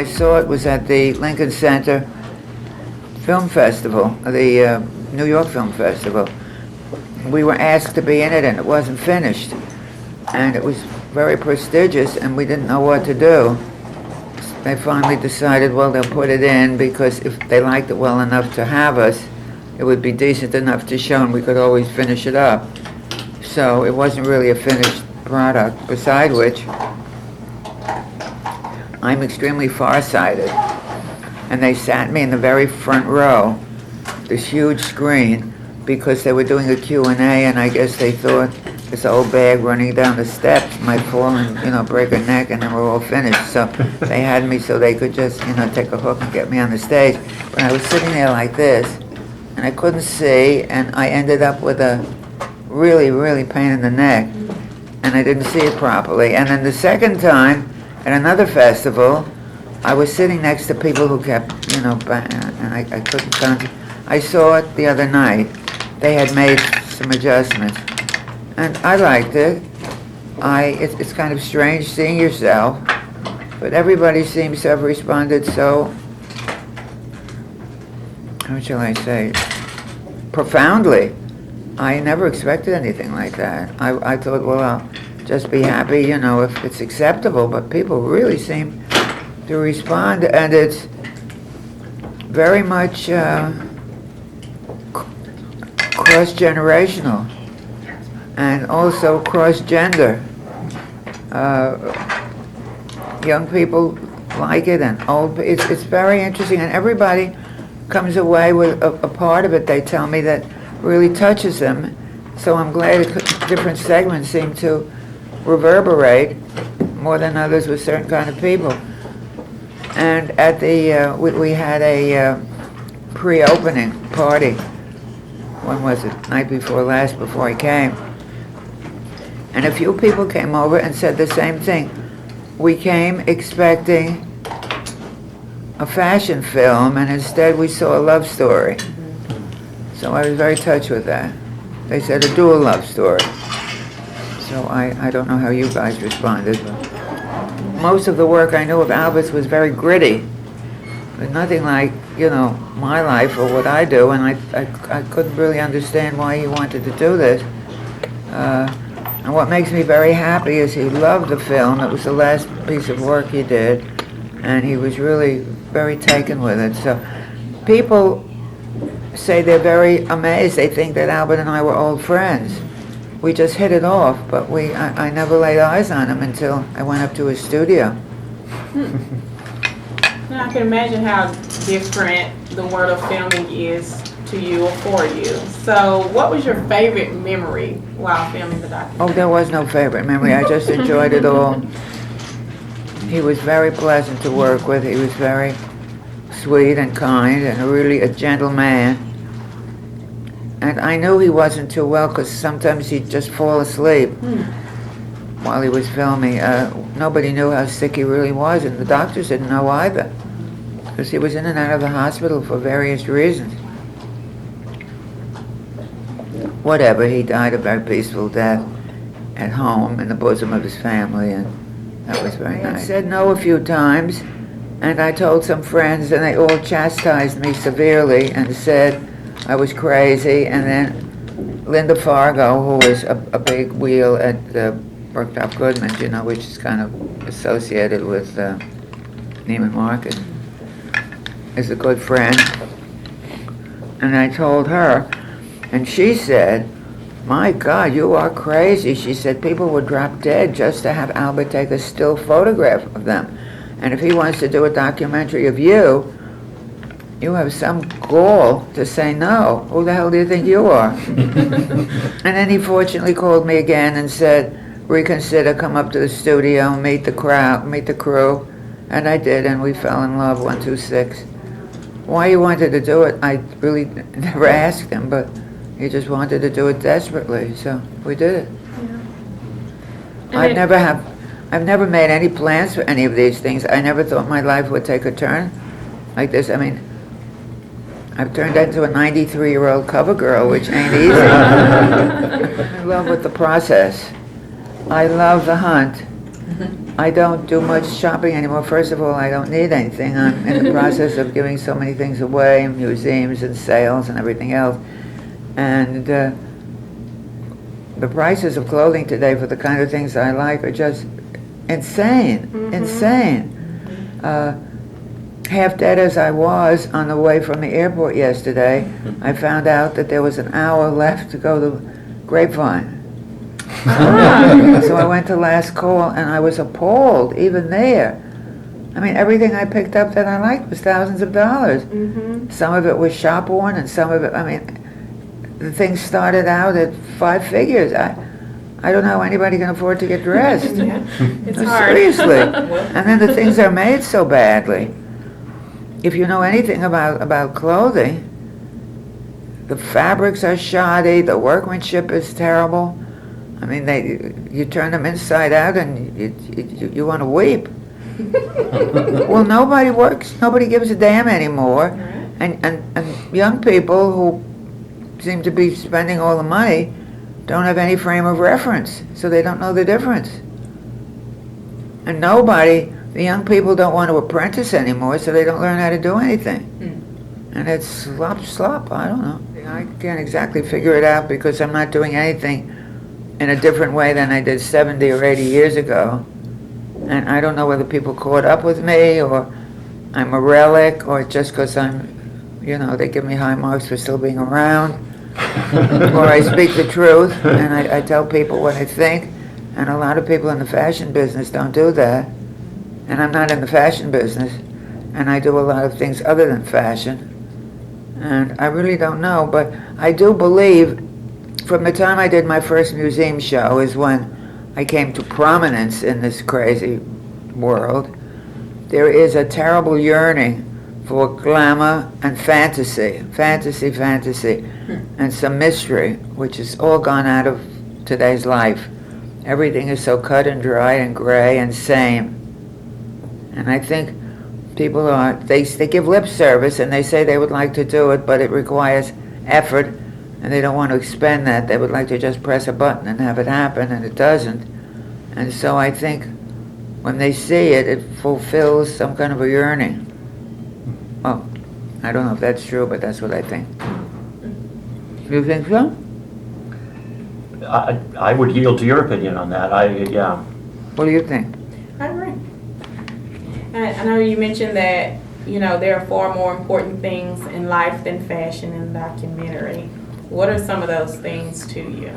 I saw it was at the Lincoln Center Film Festival, the New York Film Festival. We were asked to be in it, and it wasn't finished. And it was very prestigious, and we didn't know what to do. They finally decided, well, they'll put it in, because if they liked it well enough to have us, it would be decent enough to show, and we could always finish it up. So it wasn't really a finished product, beside which I'm extremely farsighted. And they sat me in the very front row, this huge screen, because they were doing a Q&A, and I guess they thought this old bag running down the steps might fall and, break a neck, and then we're all finished. So they had me so they could just, take a hook and get me on the stage. But I was sitting there like this, and I couldn't see, and I ended up with a really, really pain in the neck, and I didn't see it properly. And then the second time, at another festival, I was sitting next to people who kept, and I couldn't concentrate. I saw it the other night. They had made some adjustments, and I liked it. It's kind of strange seeing yourself, but everybody seems to have responded so, how shall I say, profoundly. I never expected anything like that. I thought, well, I'll just be happy, if it's acceptable, but people really seem to respond, and it's very much cross-generational and also cross-gender. Young people like it, and old. It's very interesting, and everybody comes away with a part of it, they tell me, that really touches them. So I'm glad different segments seem to reverberate more than others with certain kind of people. And at the we had a pre-opening party. When was it? Night before last, before I came. And a few people came over and said the same thing. We came expecting a fashion film, and instead we saw a love story. So I was very touched with that. They said a dual love story. So I don't know how you guys responded, but most of the work I knew of Albert's was very gritty. But nothing like, my life or what I do, and I couldn't really understand why he wanted to do this. And what makes me very happy is he loved the film. It was the last piece of work he did, and he was really very taken with it. So people say they're very amazed. They think that Albert and I were old friends. We just hit it off, but I never laid eyes on him until I went up to his studio. I can imagine how different the world of filming is to you or for you. So what was your favorite memory while filming the documentary? Oh, there was no favorite memory. I just enjoyed it all. He was very pleasant to work with. He was very sweet and kind and really a gentle man. And I knew he wasn't too well, because sometimes he'd just fall asleep while he was filming. Nobody knew how sick he really was, and the doctors didn't know either, because he was in and out of the hospital for various reasons. Whatever, he died a very peaceful death at home in the bosom of his family, and that was very nice. I said no a few times, and I told some friends, and they all chastised me severely and said I was crazy. And then Linda Fargo, who was a big wheel at Bergdorf Goodman, which is kind of associated with Neiman Marcus, is a good friend. And I told her, and she said, "My God, you are crazy." She said people would drop dead just to have Albert take a still photograph of them. And if he wants to do a documentary of you, you have some gall to say no. Who the hell do you think you are? And then he fortunately called me again and said, reconsider, come up to the studio, meet the crowd, meet the crew. And I did, and we fell in love, 126. Why he wanted to do it, I really never asked him, but he just wanted to do it desperately, so we did it. Yeah. I've never made any plans for any of these things. I never thought my life would take a turn like this. I mean, I've turned into a 93-year-old cover girl, which ain't easy. I'm in love with the process. I love the hunt. I don't do much shopping anymore. First of all, I don't need anything. I'm in the process of giving so many things away, museums and sales and everything else. And the prices of clothing today for the kind of things I like are just insane, insane. Half dead as I was on the way from the airport yesterday, I found out that there was an hour left to go to Grapevine. So I went to last call and I was appalled, even there. I mean, everything I picked up that I liked was thousands of dollars. Some of it was shop worn and some of it, I mean, the things started out at 5 figures. I don't know how anybody can afford to get dressed. It's No, hard. seriously. And then the things are made so badly. If you know anything about clothing, the fabrics are shoddy, the workmanship is terrible. I mean, you turn them inside out and you want to weep. Well, nobody works, nobody gives a damn anymore. And young people who seem to be spending all the money don't have any frame of reference, so they don't know the difference. And the young people don't want to apprentice anymore, so they don't learn how to do anything. And it's slop, I don't know. I can't exactly figure it out because I'm not doing anything in a different way than I did 70 or 80 years ago. And I don't know whether people caught up with me or I'm a relic or just because they give me high marks for still being around. Or I speak the truth and I tell people what I think. And a lot of people in the fashion business don't do that. And I'm not in the fashion business. And I do a lot of things other than fashion. And I really don't know, but I do believe from the time I did my first museum show is when I came to prominence in this crazy world. There is a terrible yearning for glamour and fantasy, and some mystery, which is all gone out of today's life. Everything is so cut and dry and gray and same. And I think people they give lip service and they say they would like to do it, but it requires effort and they don't want to expend that. They would like to just press a button and have it happen, and it doesn't. And so I think when they see it, it fulfills some kind of a yearning. Well, I don't know if that's true, but that's what I think. You think so? I would yield to your opinion on that. Yeah. What do you think? I agree. I know you mentioned that, there are far more important things in life than fashion and documentary. What are some of those things to you?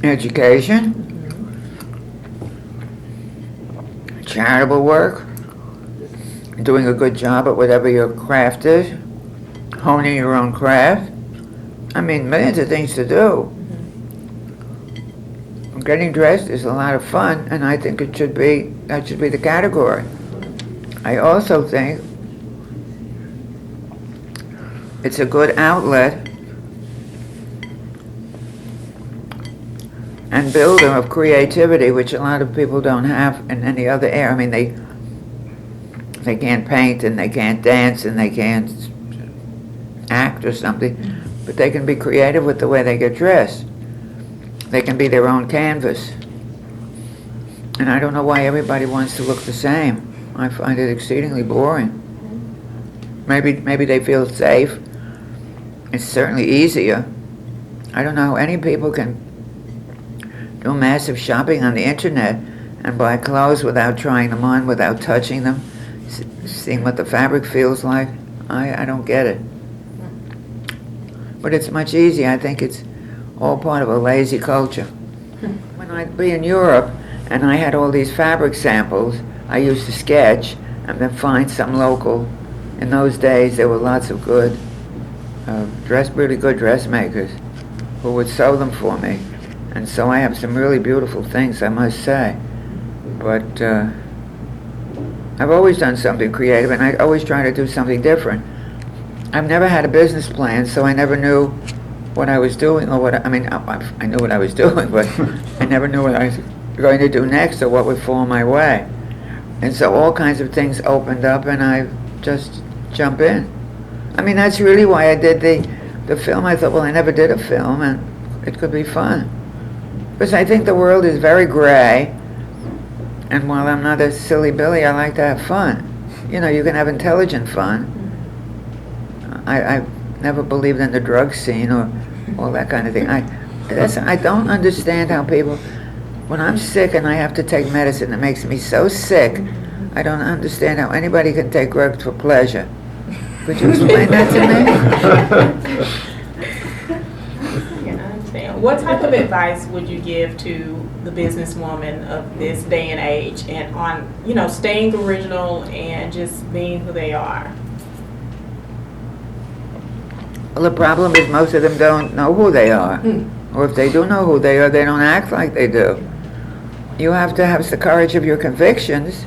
Education, charitable work, doing a good job at whatever your craft is, honing your own craft. I mean, millions of things to do. Getting dressed is a lot of fun, and I think that should be the category. I also think it's a good outlet and builder of creativity, which a lot of people don't have in any other area. I mean, they can't paint and they can't dance and they can't act or something, but they can be creative with the way they get dressed. They can be their own canvas. And I don't know why everybody wants to look the same. I find it exceedingly boring. Maybe they feel safe. It's certainly easier. I don't know how any people can do massive shopping on the internet and buy clothes without trying them on, without touching them, seeing what the fabric feels like. I don't get it. But it's much easier. I think it's all part of a lazy culture. When I'd be in Europe and I had all these fabric samples, I used to sketch and then find some local. In those days, there were lots of good, really good dressmakers who would sew them for me. And so I have some really beautiful things, I must say. But I've always done something creative, and I always try to do something different. I've never had a business plan, so I never knew what I was doing, or I knew what I was doing, but I never knew what I was going to do next or what would fall my way. And so all kinds of things opened up, and I just jump in. I mean, that's really why I did the film. I thought, well, I never did a film, and it could be fun. Because I think the world is very gray, and while I'm not a silly Billy, I like to have fun. You know, you can have intelligent fun. I've never believed in the drug scene or all that kind of thing. I don't understand how people, when I'm sick and I have to take medicine that makes me so sick, I don't understand how anybody can take drugs for pleasure. Could you explain that to me? Yeah, I understand. What type of advice would you give to the businesswoman of this day and age, and on, you know, staying original and just being who they are? Well, the problem is most of them don't know who they are. Or if they do know who they are, they don't act like they do. You have to have the courage of your convictions,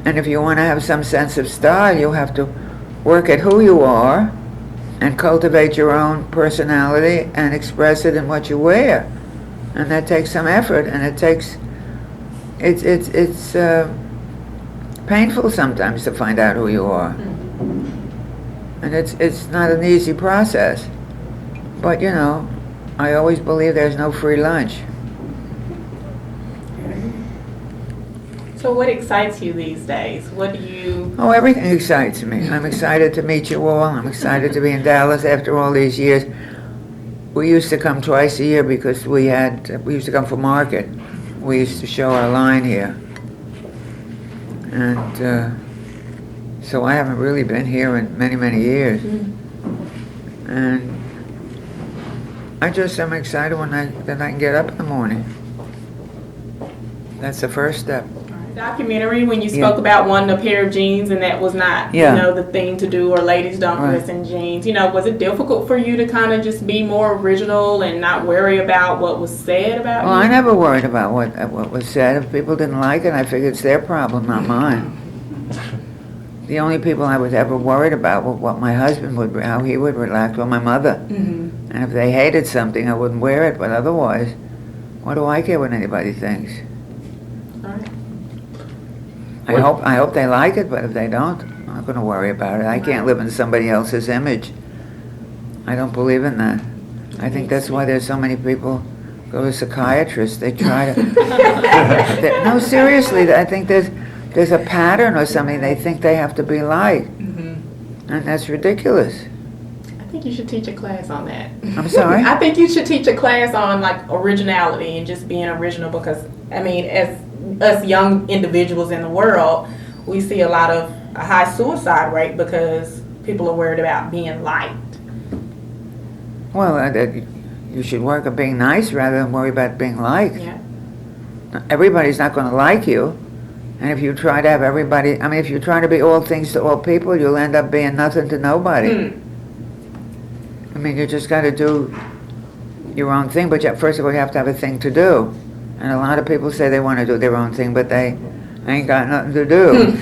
and if you want to have some sense of style, you have to work at who you are and cultivate your own personality and express it in what you wear. And that takes some effort, and it's painful sometimes to find out who you are. And it's not an easy process. But, you know, I always believe there's no free lunch. So what excites you these days? What do you... Oh, everything excites me. I'm excited to meet you all. I'm excited to be in Dallas after all these years. We used to come twice a year because we used to come for market. We used to show our line here. And so I haven't really been here in many, many years. And I just am excited that I can get up in the morning. That's the first step. Documentary, when you spoke about wanting a pair of jeans and that was not, you know, the thing to do, or ladies don't dress in jeans, you know, was it difficult for you to kind of just be more original and not worry about what was said about you? Well, I never worried about what was said. If people didn't like it, I figured it's their problem, not mine. The only people I was ever worried about were what my husband would, how he would react, or my mother. And if they hated something, I wouldn't wear it, but otherwise, what do I care what anybody thinks? I hope they like it, but if they don't, I'm not going to worry about it. I can't live in somebody else's image. I don't believe in that. I think that's why there's so many people go to psychiatrists. They try to... No, seriously, I think there's a pattern or something they think they have to be like. And that's ridiculous. I think you should teach a class on that. I'm sorry? I think you should teach a class on, like, originality and just being original, because, I mean, as us young individuals in the world, we see a high suicide rate because people are worried about being liked. Well, you should work at being nice rather than worry about being liked. Yeah. Everybody's not going to like you. And if you try to have everybody, I mean, if you try to be all things to all people, you'll end up being nothing to nobody. I mean, you just got to do your own thing, but first of all, you have to have a thing to do. And a lot of people say they want to do their own thing, but they ain't got nothing to do.